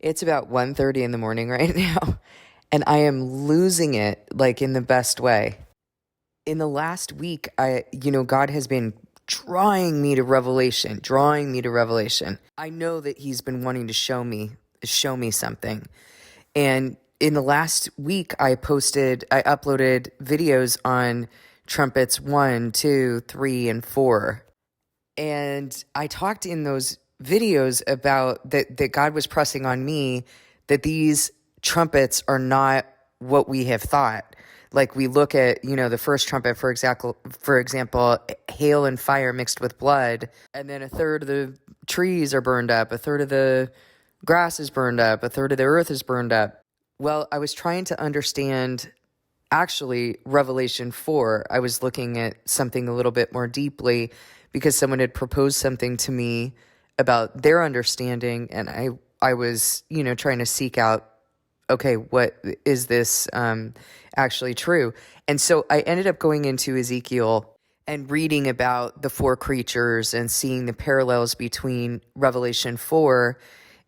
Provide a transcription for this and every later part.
It's about 1:30 in the morning right now, and I am losing it like in the best way. In the last week, God has been drawing me to revelation, drawing me to revelation. I know that he's been wanting to show me something. And in the last week, I uploaded videos on trumpets 1, 2, 3, and 4. And I talked in those videos about that God was pressing on me that these trumpets are not what we have thought. Like we look at, the first trumpet, for example, hail and fire mixed with blood, and then a third of the trees are burned up, a third of the grass is burned up, a third of the earth is burned up. Well, I was trying to understand actually Revelation 4. I was looking at something a little bit more deeply because someone had proposed something to me about their understanding, and I was, trying to seek out, okay, what is this actually true? And so I ended up going into Ezekiel and reading about the four creatures and seeing the parallels between Revelation 4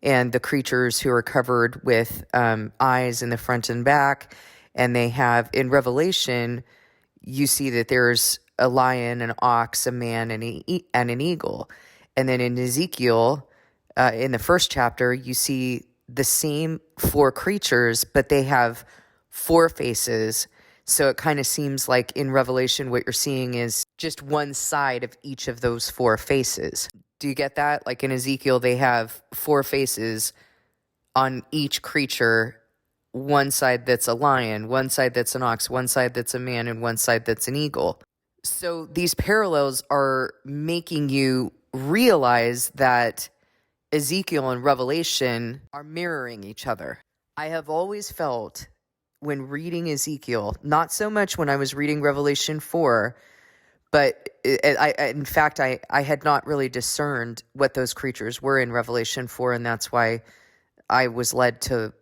and the creatures who are covered with eyes in the front and back. And they have, in Revelation, you see that there's a lion, an ox, a man, and an eagle. And then in Ezekiel, in the first chapter, you see the same four creatures, but they have four faces. So it kind of seems like in Revelation, what you're seeing is just one side of each of those four faces. Do you get that? Like in Ezekiel, they have four faces on each creature. One side that's a lion, one side that's an ox, one side that's a man, and one side that's an eagle. So these parallels are making you realize that Ezekiel and Revelation are mirroring each other. I have always felt when reading Ezekiel, not so much when I was reading Revelation 4, but in fact, I had not really discerned what those creatures were in Revelation 4, and that's why I was led to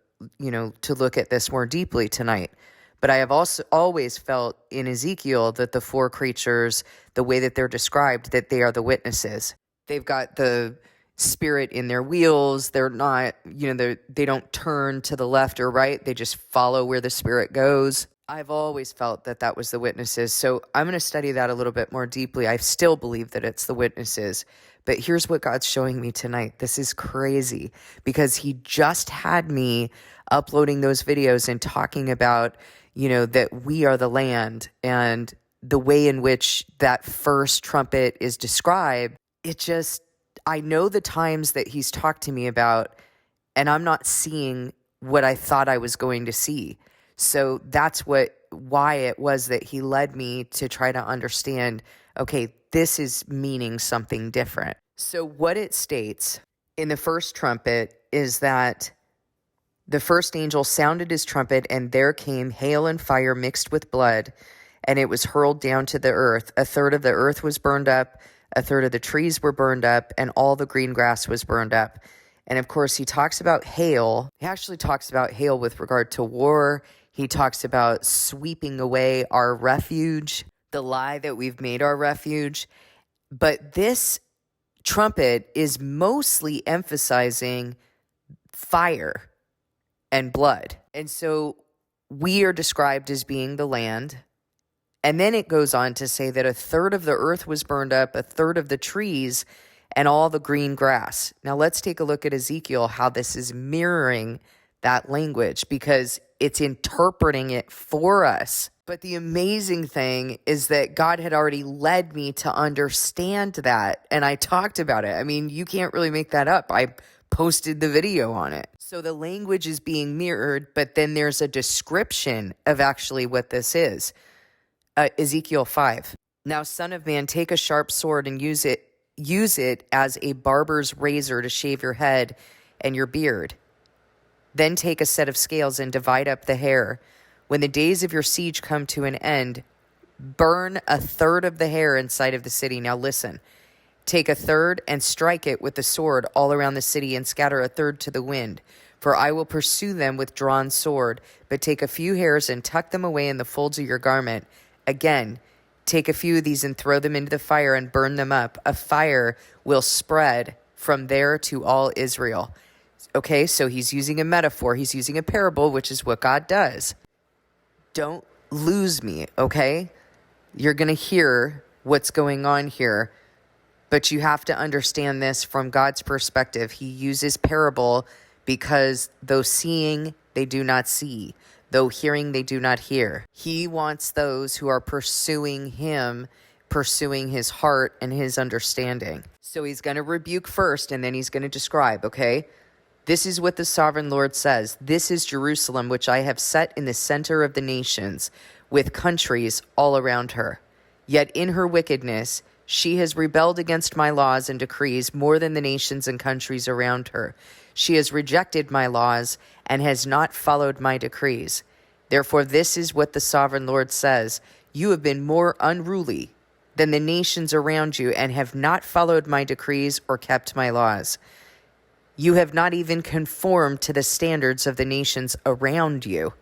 look at this more deeply tonight. But I have also always felt in Ezekiel that the four creatures, the way that they're described, that they are the witnesses. They've got the spirit in their wheels. They're not, they don't turn to the left or right. They just follow where the spirit goes. I've always felt that that was the witnesses. So I'm going to study that a little bit more deeply. I still believe that it's the witnesses. But here's what God's showing me tonight. This is crazy because he just had me uploading those videos and talking about, that we are the land and the way in which that first trumpet is described. I know the times that he's talked to me about, and I'm not seeing what I thought I was going to see. So that's why it was that he led me to try to understand, okay, this is meaning something different. So what it states in the first trumpet is that the first angel sounded his trumpet, and there came hail and fire mixed with blood, and it was hurled down to the earth. A third of the earth was burned up, a third of the trees were burned up, and all the green grass was burned up. And of course, he talks about hail. He actually talks about hail with regard to war. He talks about sweeping away our refuge, the lie that we've made our refuge. But this trumpet is mostly emphasizing fire and blood. And so we are described as being the land. And then it goes on to say that a third of the earth was burned up, a third of the trees, and all the green grass. Now let's take a look at Ezekiel, how this is mirroring that language, because it's interpreting it for us. But the amazing thing is that God had already led me to understand that, and I talked about it. I mean, you can't really make that up. I posted the video on it. So the language is being mirrored, but then there's a description of actually what this is. Ezekiel 5. Now, son of man, take a sharp sword and use it as a barber's razor to shave your head and your beard. Then take a set of scales and divide up the hair. When the days of your siege come to an end, burn a third of the hair inside of the city. Now listen, take a third and strike it with the sword all around the city and scatter a third to the wind. For I will pursue them with drawn sword, but take a few hairs and tuck them away in the folds of your garment. Again, take a few of these and throw them into the fire and burn them up. A fire will spread from there to all Israel. Okay, so he's using a metaphor. He's using a parable, which is what God does. Don't lose me, okay? You're going to hear what's going on here, but you have to understand this from God's perspective. He uses parable because though seeing, they do not see. Though hearing, they do not hear. He wants those who are pursuing him, pursuing his heart and his understanding. So he's going to rebuke first, and then he's going to describe, okay? This is what the sovereign Lord says. This is Jerusalem, which I have set in the center of the nations, with countries all around her. Yet in her wickedness, she has rebelled against my laws and decrees more than the nations and countries around her. She has rejected my laws and has not followed my decrees. Therefore, this is what the sovereign Lord says. You have been more unruly than the nations around you and have not followed my decrees or kept my laws. You have not even conformed to the standards of the nations around you.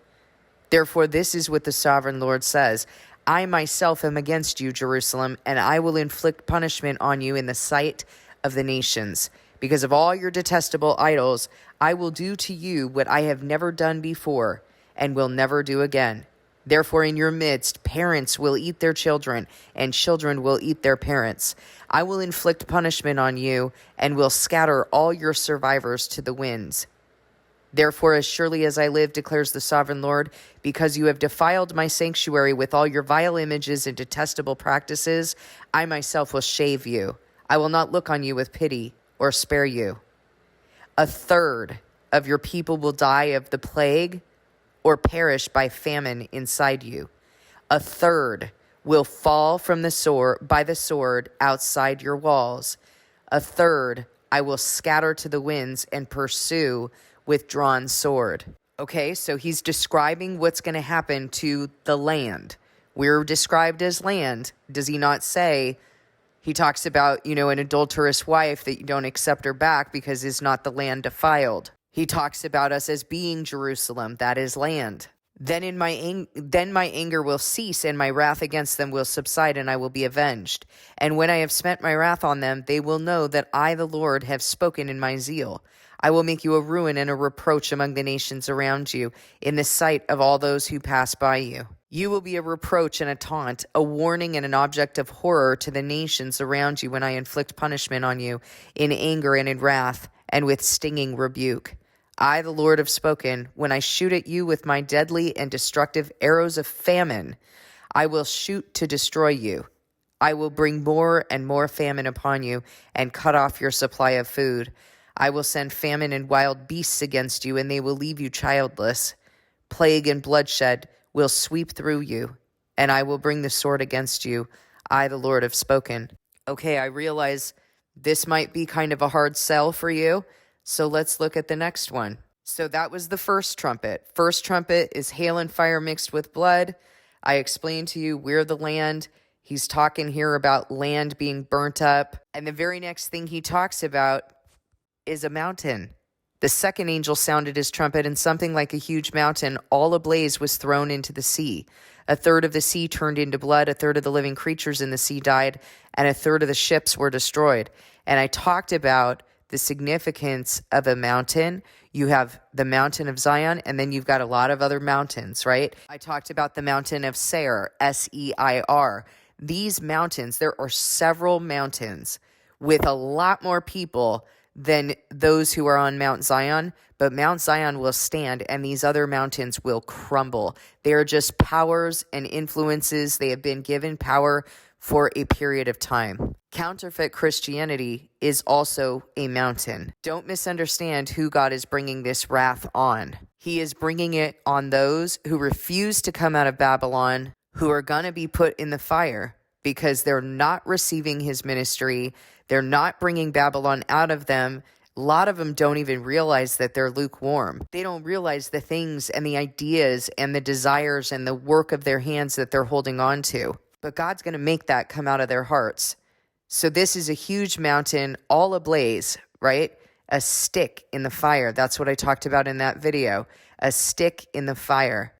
Therefore, this is what the sovereign Lord says. I myself am against you, Jerusalem, and I will inflict punishment on you in the sight of the nations. Because of all your detestable idols, I will do to you what I have never done before and will never do again. Therefore, in your midst, parents will eat their children, and children will eat their parents. I will inflict punishment on you, and will scatter all your survivors to the winds. Therefore, as surely as I live, declares the sovereign Lord, because you have defiled my sanctuary with all your vile images and detestable practices, I myself will shave you. I will not look on you with pity or spare you. A third of your people will die of the plague or perish by famine inside you. A third will fall from the sword by the sword outside your walls. A third I will scatter to the winds and pursue with drawn sword. Okay, so he's describing what's going to happen to the land. We're described as land. Does he not say, he talks about, an adulterous wife that you don't accept her back because is not the land defiled. He talks about us as being Jerusalem, that is land. Then my anger will cease, and my wrath against them will subside, and I will be avenged. And when I have spent my wrath on them, they will know that I, the Lord, have spoken in my zeal. I will make you a ruin and a reproach among the nations around you, in the sight of all those who pass by you. You will be a reproach and a taunt, a warning and an object of horror to the nations around you when I inflict punishment on you in anger and in wrath and with stinging rebuke. I, the Lord, have spoken. When I shoot at you with my deadly and destructive arrows of famine, I will shoot to destroy you. I will bring more and more famine upon you and cut off your supply of food. I will send famine and wild beasts against you, and they will leave you childless. Plague and bloodshed will sweep through you, and I will bring the sword against you. I, the Lord, have spoken. Okay, I realize this might be kind of a hard sell for you, so let's look at the next one. So that was the first trumpet. First trumpet is hail and fire mixed with blood. I explained to you we're the land. He's talking here about land being burnt up. And the very next thing he talks about is a mountain. The second angel sounded his trumpet, and something like a huge mountain, all ablaze, was thrown into the sea. A third of the sea turned into blood, a third of the living creatures in the sea died, and a third of the ships were destroyed. And I talked about the significance of a mountain. You have the mountain of Zion, and then you've got a lot of other mountains, right? I talked about the mountain of Seir, S-E-I-R. These mountains, there are several mountains with a lot more people than those who are on Mount Zion, but Mount Zion will stand and these other mountains will crumble. They are just powers and influences. They have been given power for a period of time. Counterfeit Christianity is also a mountain. Don't misunderstand who God is bringing this wrath on. He is bringing it on those who refuse to come out of Babylon, who are going to be put in the fire because they're not receiving his ministry. They're not bringing Babylon out of them. A lot of them don't even realize that they're lukewarm. They don't realize the things and the ideas and the desires and the work of their hands that they're holding on to. But God's going to make that come out of their hearts. So this is a huge mountain, all ablaze, right? A stick in the fire. That's what I talked about in that video. A stick in the fire.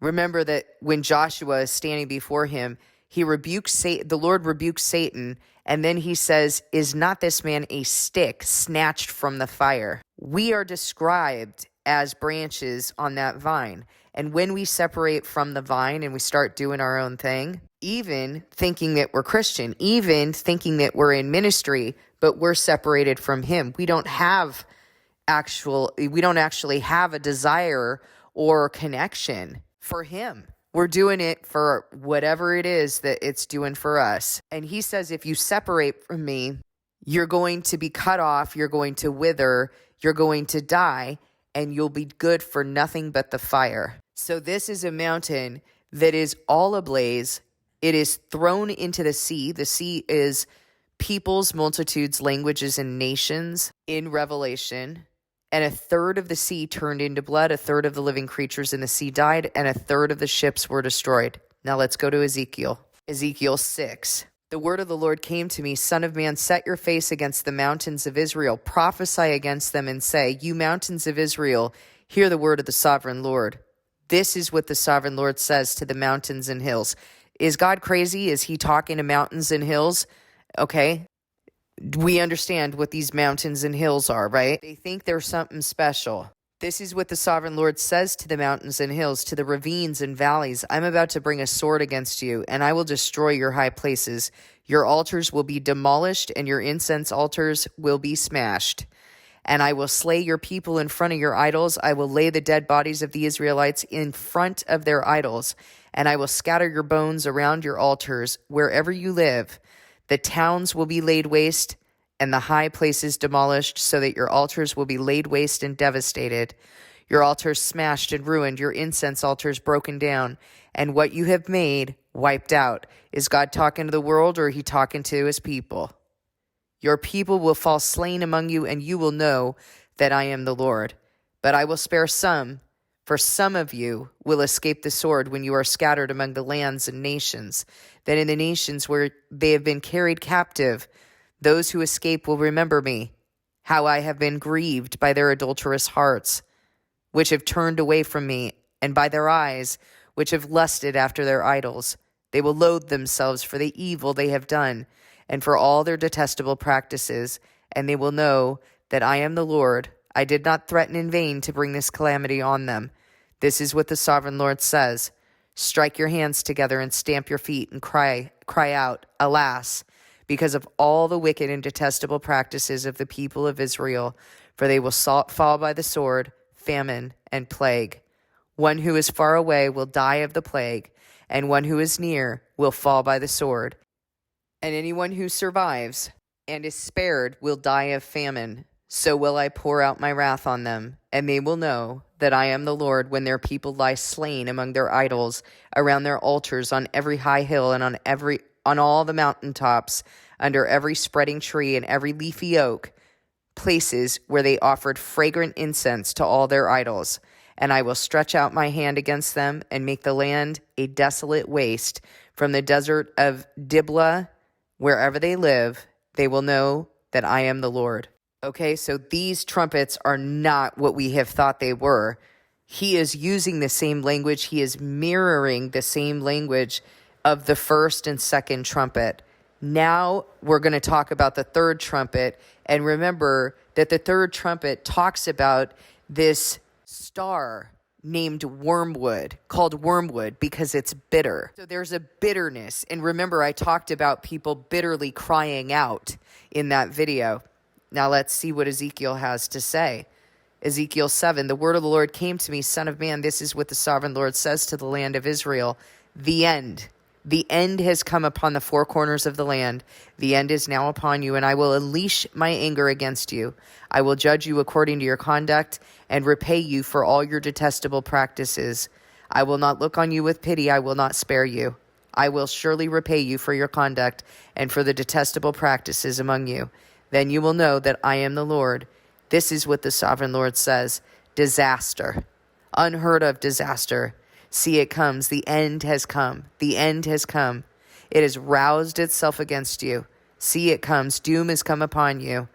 Remember that when Joshua is standing before him, the Lord rebukes Satan, And then he says, is not this man a stick snatched from the fire? We are described as branches on that vine. And when we separate from the vine and we start doing our own thing, even thinking that we're Christian, even thinking that we're in ministry, but we're separated from him. We don't actually have a desire or connection for him. We're doing it for whatever it is that it's doing for us. And he says, if you separate from me, you're going to be cut off, you're going to wither, you're going to die, and you'll be good for nothing but the fire. So this is a mountain that is all ablaze. It is thrown into the sea. The sea is peoples, multitudes, languages, and nations in Revelation. And a third of the sea turned into blood, a third of the living creatures in the sea died, and a third of the ships were destroyed. Now let's go to Ezekiel. Ezekiel 6. The word of the Lord came to me, Son of man, set your face against the mountains of Israel. Prophesy against them and say, you mountains of Israel, hear the word of the sovereign Lord. This is what the sovereign Lord says to the mountains and hills. Is God crazy? Is he talking to mountains and hills? Okay. We understand what these mountains and hills are, right? They think they're something special. This is what the sovereign Lord says to the mountains and hills, to the ravines and valleys. I'm about to bring a sword against you, and I will destroy your high places. Your altars will be demolished, and your incense altars will be smashed. And I will slay your people in front of your idols. I will lay the dead bodies of the Israelites in front of their idols, and I will scatter your bones around your altars wherever you live. The towns will be laid waste and the high places demolished, so that your altars will be laid waste and devastated. Your altars smashed and ruined, your incense altars broken down, and what you have made wiped out. Is God talking to the world, or are he talking to his people? Your people will fall slain among you, and you will know that I am the Lord. But I will spare some, for some of you will escape the sword when you are scattered among the lands and nations. Then in the nations where they have been carried captive, those who escape will remember me, how I have been grieved by their adulterous hearts, which have turned away from me, and by their eyes, which have lusted after their idols. They will loathe themselves for the evil they have done, and for all their detestable practices, and they will know that I am the Lord. I did not threaten in vain to bring this calamity on them. This is what the sovereign Lord says. Strike your hands together and stamp your feet and cry out, alas, because of all the wicked and detestable practices of the people of Israel, for they will fall by the sword, famine, and plague. One who is far away will die of the plague, and one who is near will fall by the sword. And anyone who survives and is spared will die of famine. So will I pour out my wrath on them, and they will know that I am the Lord when their people lie slain among their idols, around their altars, on every high hill and on all the mountaintops, under every spreading tree and every leafy oak, places where they offered fragrant incense to all their idols. And I will stretch out my hand against them and make the land a desolate waste. From the desert of Diblah, wherever they live, they will know that I am the Lord. Okay, so these trumpets are not what we have thought they were. He is using the same language. He is mirroring the same language of the first and second trumpet. Now we're going to talk about the third trumpet. And remember that the third trumpet talks about this star named wormwood, called wormwood because it's bitter. So there's a bitterness. And remember, I talked about people bitterly crying out in that video. Now let's see what Ezekiel has to say. Ezekiel 7, the word of the Lord came to me, Son of man, this is what the sovereign Lord says to the land of Israel. The end. The end has come upon the four corners of the land. The end is now upon you, and I will unleash my anger against you. I will judge you according to your conduct and repay you for all your detestable practices. I will not look on you with pity. I will not spare you. I will surely repay you for your conduct and for the detestable practices among you. Then you will know that I am the Lord. This is what the sovereign Lord says. Disaster. Unheard of disaster. See, it comes. The end has come. The end has come. It has roused itself against you. See, it comes. Doom has come upon you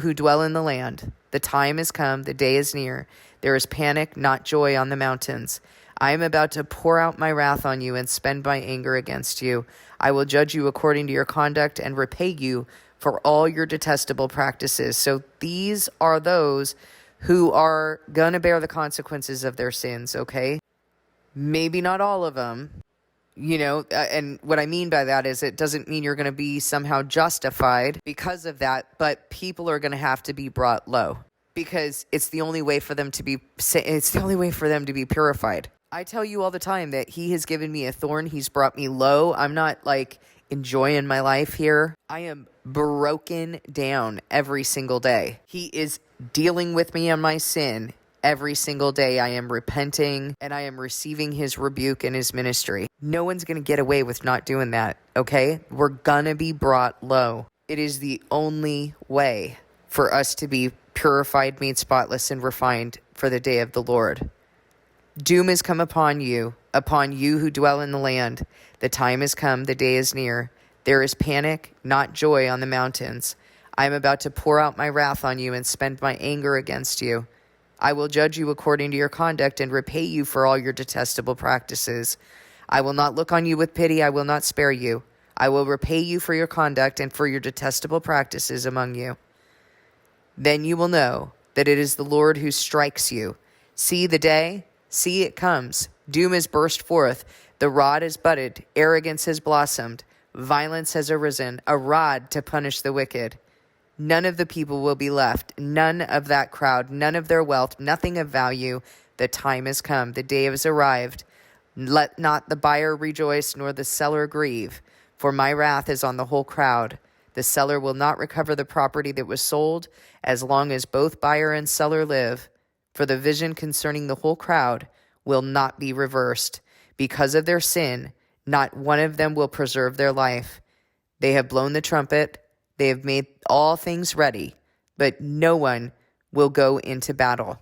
who dwell in the land. The time has come. The day is near. There is panic, not joy on the mountains. I am about to pour out my wrath on you and spend my anger against you. I will judge you according to your conduct and repay you for all your detestable practices. So these are those who are going to bear the consequences of their sins, okay? Maybe not all of them, and what I mean by that is it doesn't mean you're going to be somehow justified because of that, but people are going to have to be brought low because it's the only way for them to be purified. I tell you all the time that he has given me a thorn. He's brought me low. I'm not enjoying my life here. I am broken down every single day. He is dealing with me on my sin. Every single day I am repenting and I am receiving his rebuke and his ministry. No one's going to get away with not doing that, okay? We're going to be brought low. It is the only way for us to be purified, made spotless, and refined for the day of the Lord. Doom has come upon you who dwell in the land. The time has come, the day is near. There is panic, not joy on the mountains. I am about to pour out my wrath on you and spend my anger against you. I will judge you according to your conduct and repay you for all your detestable practices. I will not look on you with pity. I will not spare you. I will repay you for your conduct and for your detestable practices among you. Then you will know that it is the Lord who strikes you. See the day? See, it comes. Doom has burst forth. The rod is budded. Arrogance has blossomed. Violence has arisen. A rod to punish the wicked. None of the people will be left, none of that crowd, none of their wealth, nothing of value. The time has come, the day has arrived. Let not the buyer rejoice, nor the seller grieve, for my wrath is on the whole crowd. The seller will not recover the property that was sold, as long as both buyer and seller live. For the vision concerning the whole crowd will not be reversed. Because of their sin, not one of them will preserve their life. They have blown the trumpet. They have made all things ready, but no one will go into battle.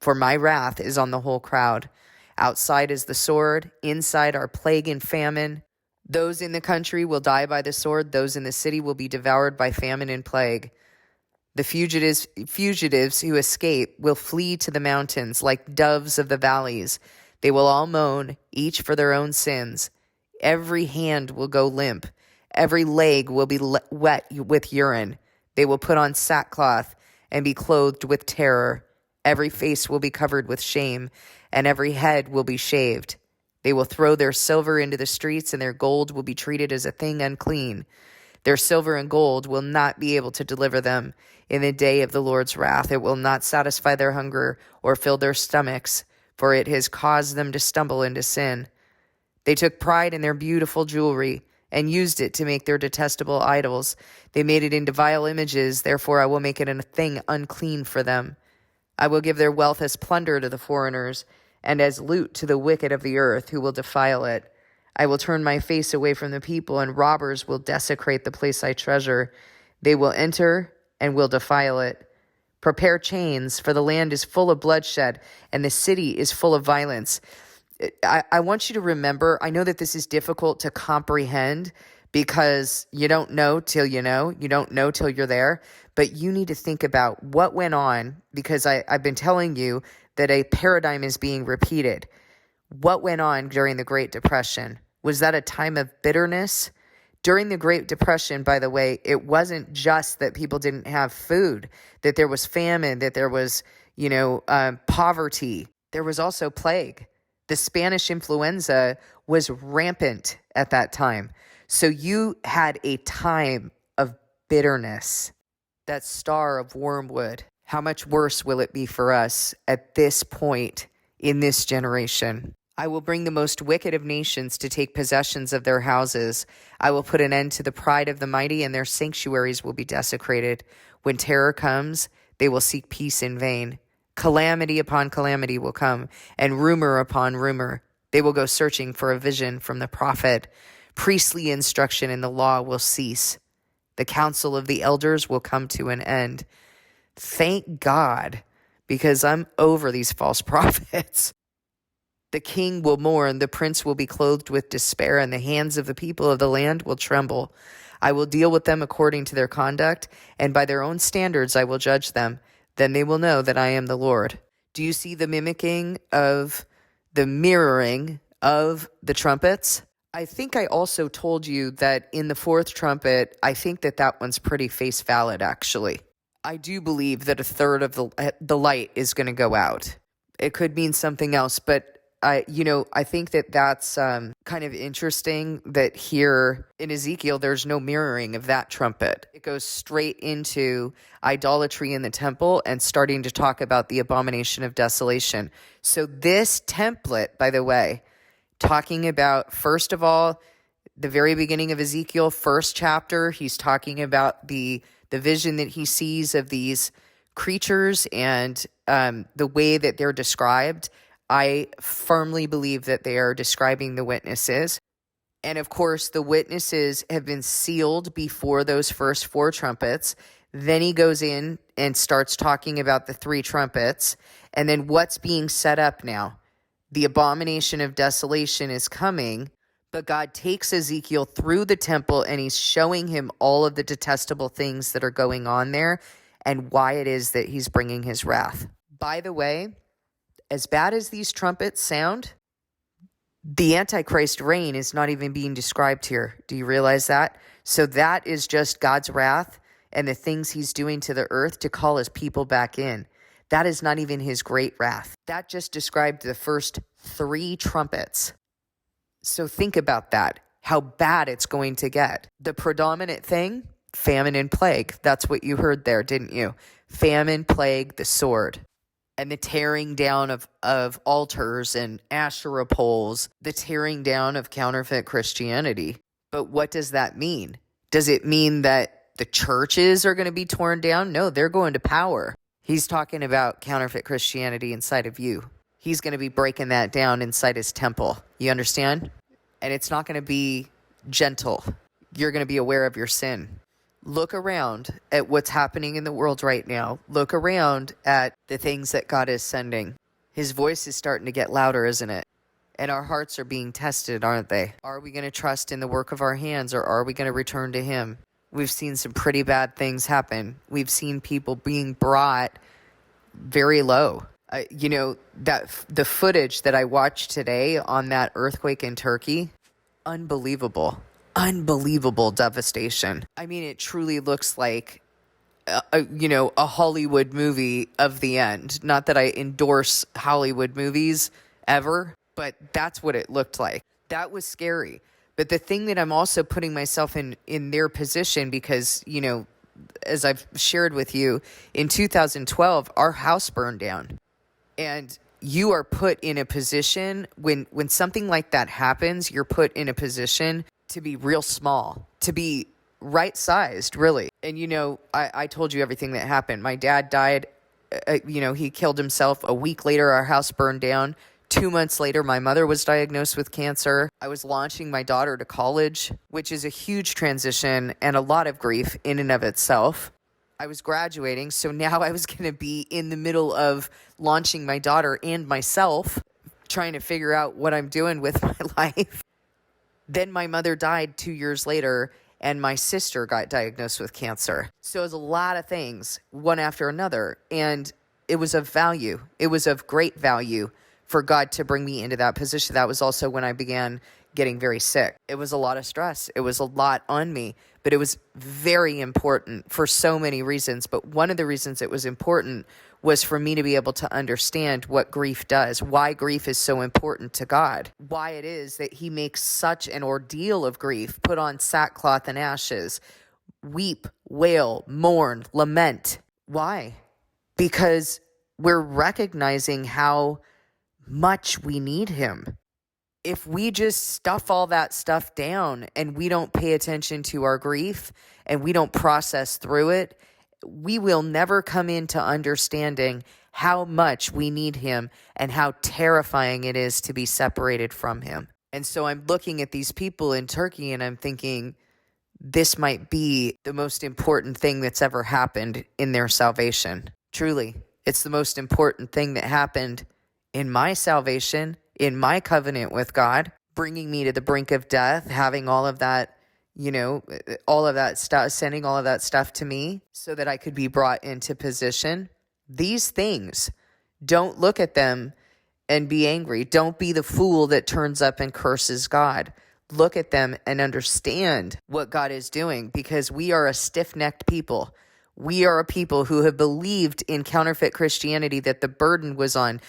For my wrath is on the whole crowd. Outside is the sword, inside are plague and famine. Those in the country will die by the sword, those in the city will be devoured by famine and plague. The fugitives who escape will flee to the mountains like doves of the valleys. They will all moan, each for their own sins. Every hand will go limp. Every leg will be wet with urine. They will put on sackcloth and be clothed with terror. Every face will be covered with shame, and every head will be shaved. They will throw their silver into the streets, and their gold will be treated as a thing unclean. Their silver and gold will not be able to deliver them in the day of the Lord's wrath. It will not satisfy their hunger or fill their stomachs, for it has caused them to stumble into sin. They took pride in their beautiful jewelry and used it to make their detestable idols. They made it into vile images, therefore I will make it a thing unclean for them. I will give their wealth as plunder to the foreigners, and as loot to the wicked of the earth who will defile it. I will turn my face away from the people, and robbers will desecrate the place I treasure. They will enter and will defile it. Prepare chains, for the land is full of bloodshed, and the city is full of violence. I want you to remember, I know that this is difficult to comprehend because you don't know till you know. You don't know till you're there. But you need to think about what went on, because I've been telling you that a paradigm is being repeated. What went on during the Great Depression? Was that a time of bitterness? During the Great Depression, by the way, it wasn't just that people didn't have food, that there was famine, that there was, poverty. There was also plague. The Spanish influenza was rampant at that time. So you had a time of bitterness. That star of wormwood. How much worse will it be for us at this point in this generation? I will bring the most wicked of nations to take possessions of their houses. I will put an end to the pride of the mighty, and their sanctuaries will be desecrated. When terror comes, they will seek peace in vain. Calamity upon calamity will come, and rumor upon rumor. They will go searching for a vision from the prophet. Priestly instruction in the law will cease. The counsel of the elders will come to an end. Thank God, because I'm over these false prophets. The king will mourn, the prince will be clothed with despair, and the hands of the people of the land will tremble. I will deal with them according to their conduct, and by their own standards I will judge them. Then they will know that I am the Lord. Do you see the mimicking of the mirroring of the trumpets. I think I also told you that in the fourth trumpet, I think that one's pretty face valid, actually. I do believe that a third of the light is going to go out. It could mean something else, but I think that's kind of interesting that here in Ezekiel, there's no mirroring of that trumpet. It goes straight into idolatry in the temple and starting to talk about the abomination of desolation. So this template, by the way, talking about, first of all, the very beginning of Ezekiel, first chapter, he's talking about the vision that he sees of these creatures and the way that they're described. I firmly believe that they are describing the witnesses. And of course, the witnesses have been sealed before those first four trumpets. Then he goes in and starts talking about the three trumpets. And then what's being set up now? The abomination of desolation is coming, but God takes Ezekiel through the temple and he's showing him all of the detestable things that are going on there and why it is that he's bringing his wrath. By the way, as bad as these trumpets sound, the Antichrist reign is not even being described here. Do you realize that? So that is just God's wrath and the things he's doing to the earth to call his people back in. That is not even his great wrath. That just described the first three trumpets. So think about that, how bad it's going to get. The predominant thing, famine and plague. That's what you heard there, didn't you? Famine, plague, the sword. And the tearing down of altars and Asherah poles, the tearing down of counterfeit Christianity. But what does that mean? Does it mean that the churches are going to be torn down? No, they're going to power. He's talking about counterfeit Christianity inside of you. He's going to be breaking that down inside his temple. You understand? And it's not going to be gentle. You're going to be aware of your sin. Look around at what's happening in the world right now. Look around at the things that God is sending. His voice is starting to get louder, isn't it? And our hearts are being tested, aren't they? Are we going to trust in the work of our hands, or are we going to return to him? We've seen some pretty bad things happen. We've seen people being brought very low. That the footage that I watched today on that earthquake in Turkey, unbelievable devastation. I mean, it truly looks like a Hollywood movie of the end. Not that I endorse Hollywood movies ever, but that's what it looked like. That was scary. But the thing that I'm also putting myself in their position, because, as I've shared with you, in 2012, our house burned down. And you are put in a position, when something like that happens, you're put in a position to be real small, to be right-sized, really. And, I told you everything that happened. My dad died, he killed himself. A week later, our house burned down. 2 months later, my mother was diagnosed with cancer. I was launching my daughter to college, which is a huge transition and a lot of grief in and of itself. I was graduating, so now I was going to be in the middle of launching my daughter and myself, trying to figure out what I'm doing with my life. Then my mother died 2 years later, and my sister got diagnosed with cancer. So it was a lot of things, one after another, and it was of value. It was of great value for God to bring me into that position. That was also when I began getting very sick. It was a lot of stress. It was a lot on me, but it was very important for so many reasons. But one of the reasons it was important was for me to be able to understand what grief does, why grief is so important to God, why it is that he makes such an ordeal of grief, put on sackcloth and ashes, weep, wail, mourn, lament. Why? Because we're recognizing how much we need him. If we just stuff all that stuff down and we don't pay attention to our grief and we don't process through it, we will never come into understanding how much we need him and how terrifying it is to be separated from him. And so I'm looking at these people in Turkey and I'm thinking, this might be the most important thing that's ever happened in their salvation. Truly, it's the most important thing that happened in my salvation, in my covenant with God, bringing me to the brink of death, having all of that, all of that stuff, sending all of that stuff to me so that I could be brought into position. These things, don't look at them and be angry. Don't be the fool that turns up and curses God. Look at them and understand what God is doing, because we are a stiff-necked people. We are a people who have believed in counterfeit Christianity, that the burden was on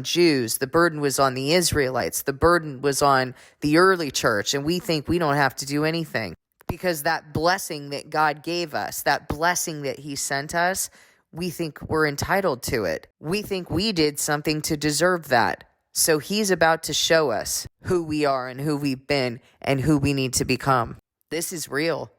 Jews, the burden was on the Israelites, the burden was on the early church, and we think we don't have to do anything, because that blessing that God gave us, that blessing that he sent us, we think we're entitled to it. We think we did something to deserve that. So he's about to show us who we are and who we've been and who we need to become. This is real.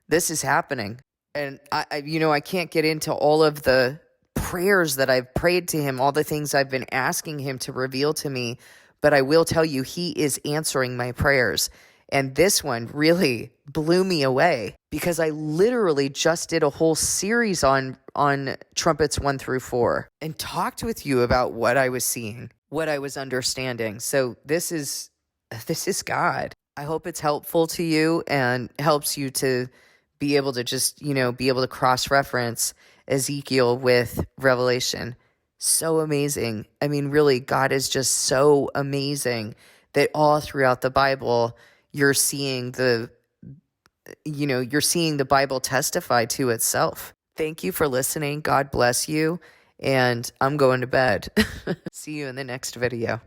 This is happening. And I can't get into all of the prayers that I've prayed to him, all the things I've been asking him to reveal to me, but I will tell you, he is answering my prayers. And this one really blew me away, because I literally just did a whole series on trumpets 1 through 4 and talked with you about what I was seeing, what I was understanding. So this is God. I hope it's helpful to you and helps you to be able to just, be able to cross-reference Ezekiel with Revelation. So amazing. I mean, really, God is just so amazing that all throughout the Bible, you're seeing the Bible testify to itself. Thank you for listening. God bless you. And I'm going to bed. See you in the next video.